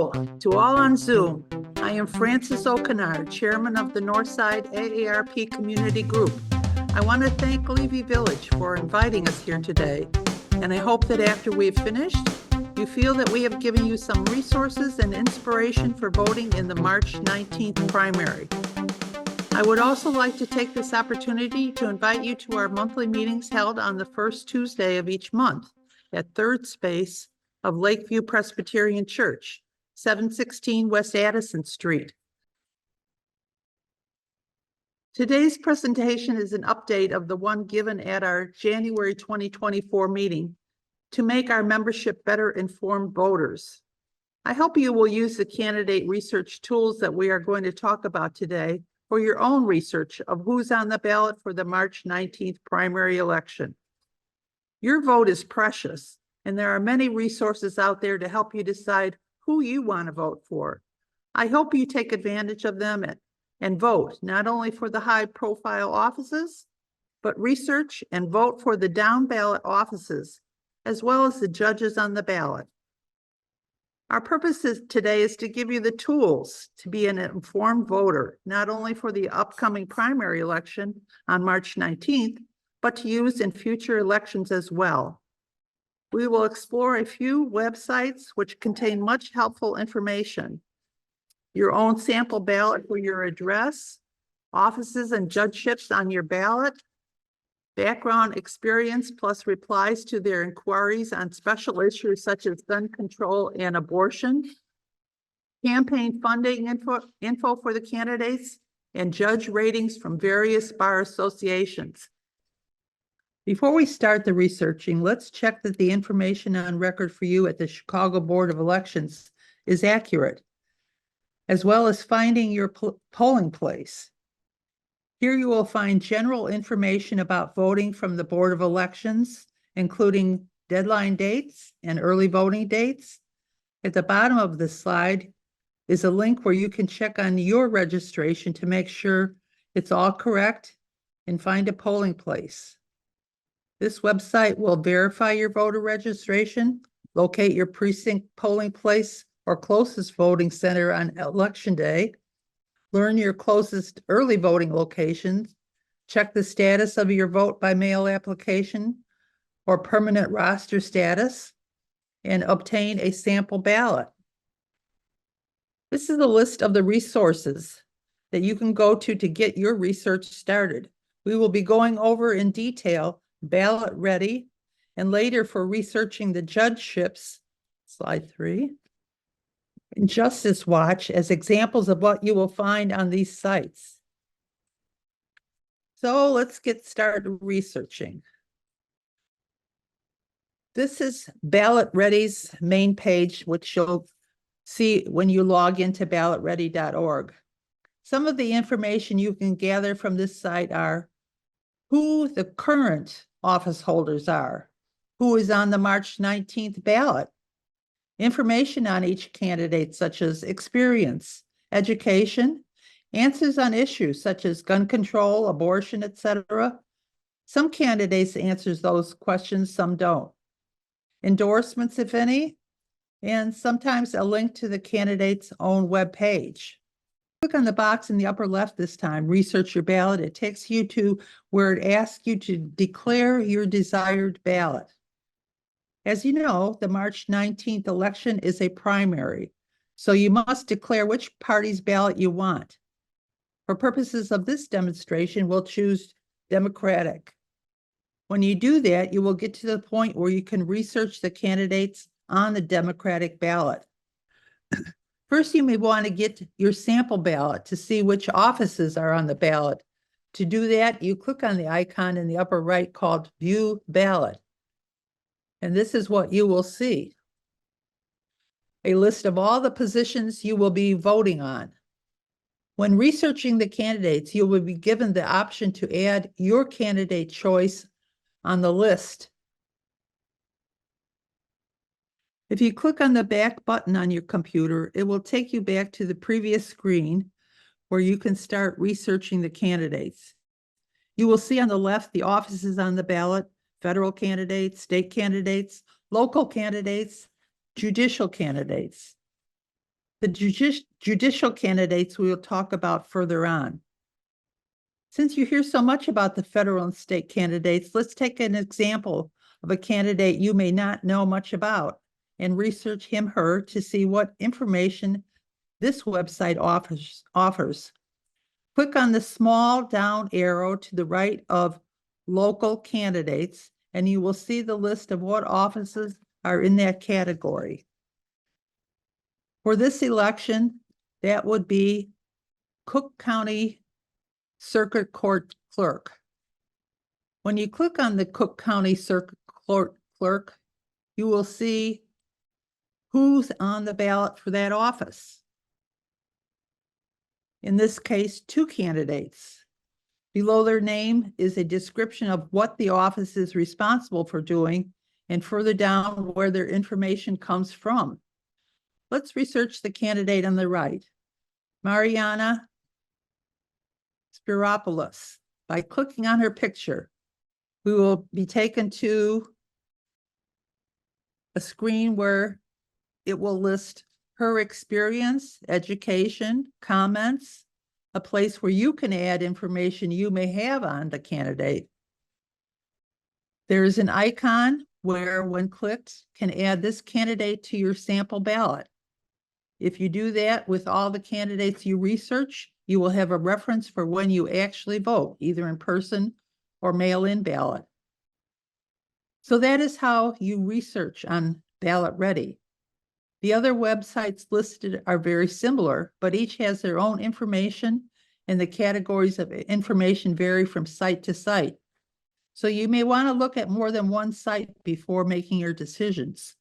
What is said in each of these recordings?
Hello to all on Zoom. I am Frances O'Connor, Chairman of the Northside AARP Community Group. I want to thank Levy Village for inviting us here today, and I hope that after we've finished, you feel that we have given you some resources and inspiration for voting in the March 19th primary. I would also like to take this opportunity to invite you to our monthly meetings held on the first Tuesday of each month at Third Space of Lakeview Presbyterian Church, 716 West Addison Street. Today's presentation is an update of the one given at our January 2024 meeting to make our membership better informed voters. I hope you will use the candidate research tools that we are going to talk about today for your own research of who's on the ballot for the March 19th primary election. Your vote is precious, and there are many resources out there to help you decide who you want to vote for. I hope you take advantage of them and vote not only for the high-profile offices, but research and vote for the down-ballot offices, as well as the judges on the ballot. Our purpose today is to give you the tools to be an informed voter, not only for the upcoming primary election on March 19th, but to use in future elections as well. We will explore a few websites which contain much helpful information. Your own sample ballot for your address, offices and judgeships on your ballot, background experience plus replies to their inquiries on special issues such as gun control and abortion, campaign funding info for the candidates, and judge ratings from various bar associations. Before we start the researching, let's check that the information on record for you at the Chicago Board of Elections is accurate, as well as finding your polling place. Here you will find general information about voting from the Board of Elections, including deadline dates and early voting dates. At the bottom of the slide is a link where you can check on your registration to make sure it's all correct and find a polling place. This website will verify your voter registration, locate your precinct polling place or closest voting center on election day, learn your closest early voting locations, check the status of your vote by mail application or permanent roster status, and obtain a sample ballot. This is a list of the resources that you can go to get your research started. We will be going over in detail Ballot Ready, and later for researching the judgeships, slide 3, and Justice Watch as examples of what you will find on these sites. So let's get started researching. This is Ballot Ready's main page, which you'll see when you log into ballotready.org. Some of the information you can gather from this site are who the current office holders are, who is on the March 19th ballot, information on each candidate such as experience, education, answers on issues such as gun control, abortion, etc. Some candidates answers those questions, some don't. Endorsements, if any, and sometimes a link to the candidate's own webpage. Click on the box in the upper left this time, research your ballot. It takes you to where it asks you to declare your desired ballot. As you know, the March 19th election is a primary, so you must declare which party's ballot you want. For purposes of this demonstration, we'll choose Democratic. When you do that, you will get to the point where you can research the candidates on the Democratic ballot. First, you may want to get your sample ballot to see which offices are on the ballot. To do that, you click on the icon in the upper right called View Ballot. And this is what you will see. A list of all the positions you will be voting on. When researching the candidates, you will be given the option to add your candidate choice on the list. If you click on the back button on your computer, it will take you back to the previous screen where you can start researching the candidates. You will see on the left the offices on the ballot, federal candidates, state candidates, local candidates, judicial candidates. The judicial candidates we will talk about further on. Since you hear so much about the federal and state candidates, let's take an example of a candidate you may not know much about and research him/her to see what information this website offers. Click on the small down arrow to the right of local candidates, and you will see the list of what offices are in that category. For this election, that would be Cook County Circuit Court Clerk. When you click on the Cook County Circuit Court Clerk, you will see who's on the ballot for that office. In this case, 2 candidates. Below their name is a description of what the office is responsible for doing, and further down where their information comes from. Let's research the candidate on the right, Mariana Spiropoulos. By clicking on her picture, we will be taken to a screen where it will list her experience, education, comments, a place where you can add information you may have on the candidate. There is an icon where, when clicked, can add this candidate to your sample ballot. If you do that with all the candidates you research, you will have a reference for when you actually vote, either in person or mail-in ballot. So that is how you research on Ballot Ready. The other websites listed are very similar, but each has their own information, and the categories of information vary from site to site. So you may want to look at more than one site before making your decisions.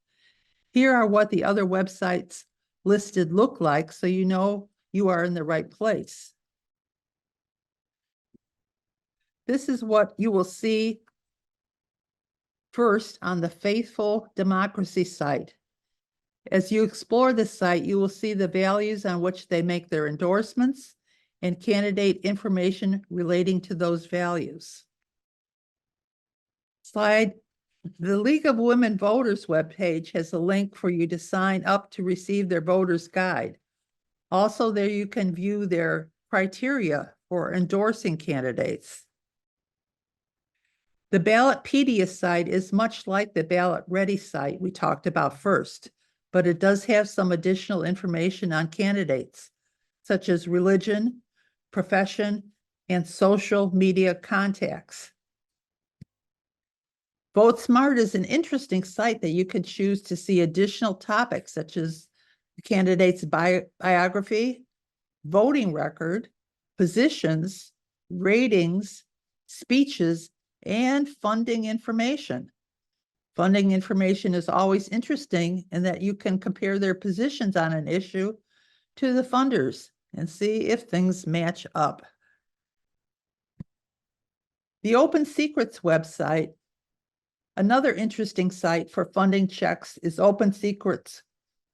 Here are what the other websites listed look like, so you know you are in the right place. This is what you will see first on the Faithful Democracy site. As you explore the site, you will see the values on which they make their endorsements and candidate information relating to those values. The League of Women Voters webpage has a link for you to sign up to receive their voters guide. Also, there you can view their criteria for endorsing candidates. The Ballotpedia site is much like the Ballot Ready site we talked about first, but it does have some additional information on candidates, such as religion, profession, and social media contacts. VoteSmart is an interesting site that you can choose to see additional topics such as the candidate's biography, voting record, positions, ratings, speeches, and funding information. Funding information is always interesting in that you can compare their positions on an issue to the funders and see if things match up. The Open Secrets website, another interesting site for funding checks, is Open Secrets,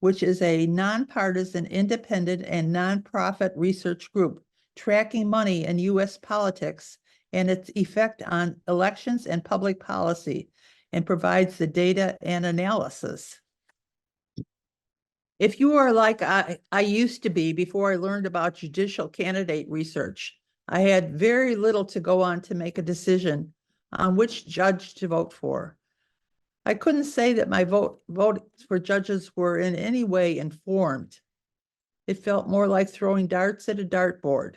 which is a nonpartisan, independent, and nonprofit research group tracking money in U.S. politics and its effect on elections and public policy, and provides the data and analysis. If you are like I used to be before I learned about judicial candidate research, I had very little to go on to make a decision on which judge to vote for. I couldn't say that my votes for judges were in any way informed. It felt more like throwing darts at a dartboard.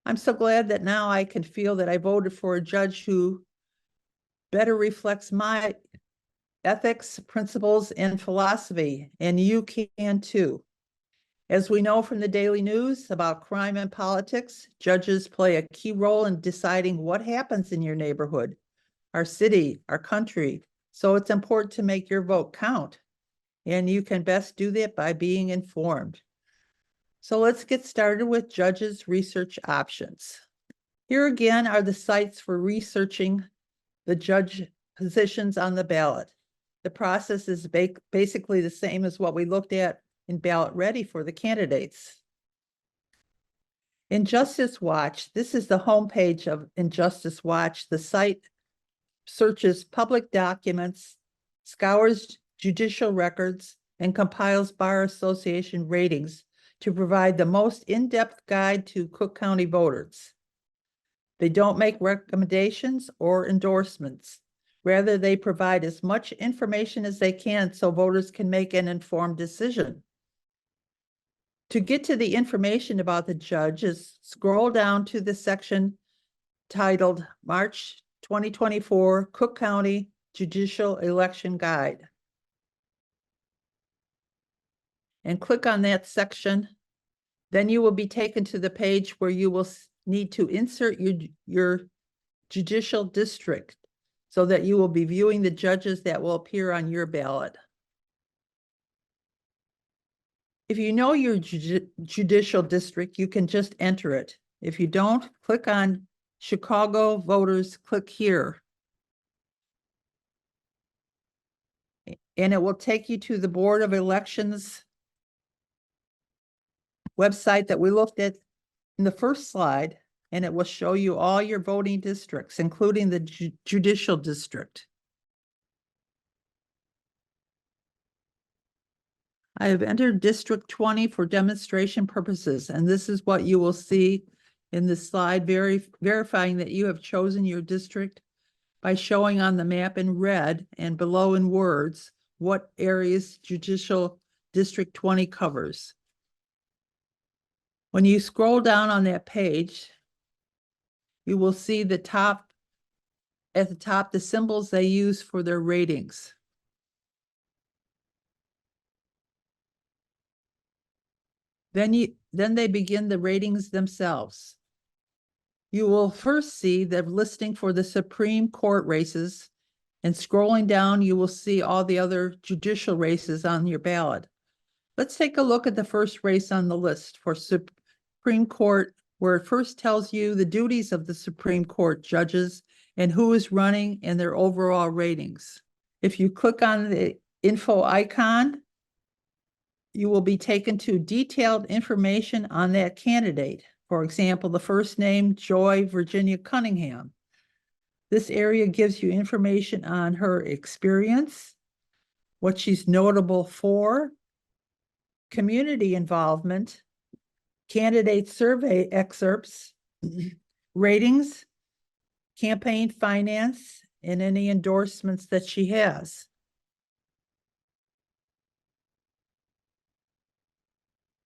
I'm so glad that now I can feel that I voted for a judge who better reflects my ethics, principles, and philosophy, and you can too. As we know from the daily news about crime and politics, judges play a key role in deciding what happens in your neighborhood, our city, our country. So it's important to make your vote count, and you can best do that by being informed. So let's get started with judges' research options. Here again are the sites for researching the judge positions on the ballot. The process is basically the same as what we looked at in Ballot Ready for the candidates. Injustice Watch, this is the homepage of Injustice Watch. The site searches public documents, scours judicial records, and compiles Bar Association ratings to provide the most in-depth guide to Cook County voters. They don't make recommendations or endorsements. Rather, they provide as much information as they can so voters can make an informed decision. To get to the information about the judges, scroll down to the section titled March 2024 Cook County Judicial Election Guide, and click on that section. Then you will be taken to the page where you will need to insert your judicial district so that you will be viewing the judges that will appear on your ballot. If you know your judicial district, you can just enter it. If you don't, click on Chicago Voters, click here. And it will take you to the Board of Elections website that we looked at in the first slide, and it will show you all your voting districts, including the judicial district. I have entered District 20 for demonstration purposes, and this is what you will see in this slide, verifying that you have chosen your district by showing on the map in red and below in words what areas Judicial District 20 covers. When you scroll down on that page, you will see at the top, the symbols they use for their ratings. Then they begin the ratings themselves. You will first see the listing for the Supreme Court races, and scrolling down, you will see all the other judicial races on your ballot. Let's take a look at the first race on the list for Supreme Court, where it first tells you the duties of the Supreme Court judges and who is running and their overall ratings. If you click on the info icon, you will be taken to detailed information on that candidate. For example, the first name, Joy Virginia Cunningham. This area gives you information on her experience, what she's notable for, community involvement, candidate survey excerpts, ratings, campaign finance, and any endorsements that she has.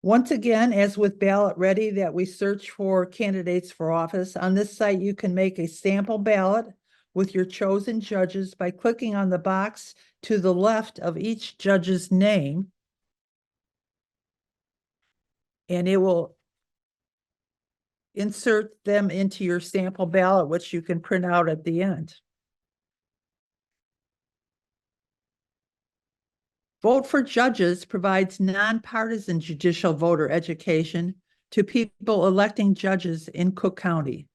Once again, as with Ballot Ready that we search for candidates for office, on this site you can make a sample ballot with your chosen judges by clicking on the box to the left of each judge's name, and it will insert them into your sample ballot, which you can print out at the end. Vote for Judges provides nonpartisan judicial voter education to people electing judges in Cook County.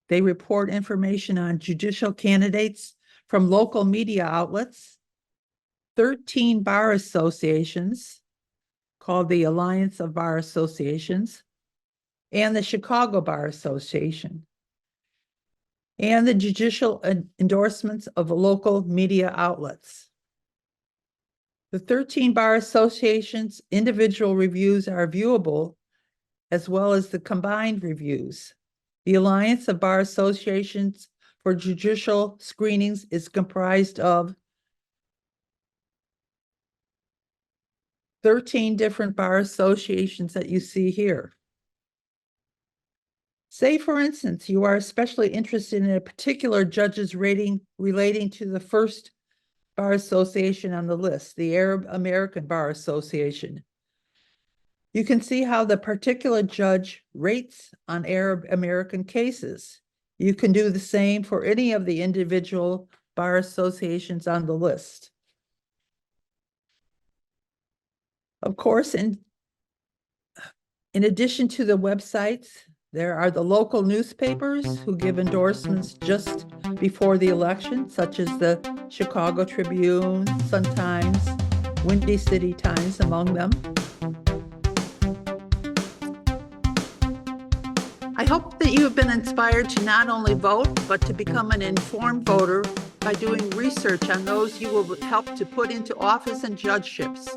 They report information on judicial candidates from local media outlets, 13 bar associations called the Alliance of Bar Associations, and the Chicago Bar Association, and the judicial endorsements of local media outlets. The 13 bar associations' individual reviews are viewable, as well as the combined reviews. The Alliance of Bar Associations for Judicial Screenings is comprised of 13 different bar associations that you see here. Say, for instance, you are especially interested in a particular judge's rating relating to the first bar association on the list, the Arab American Bar Association. You can see how the particular judge rates on Arab American cases. You can do the same for any of the individual bar associations on the list. Of course, in addition to the websites, there are the local newspapers who give endorsements just before the election, such as the Chicago Tribune, Sun-Times, Windy City Times, among them. I hope that you have been inspired to not only vote, but to become an informed voter by doing research on those you will help to put into office and judgeships.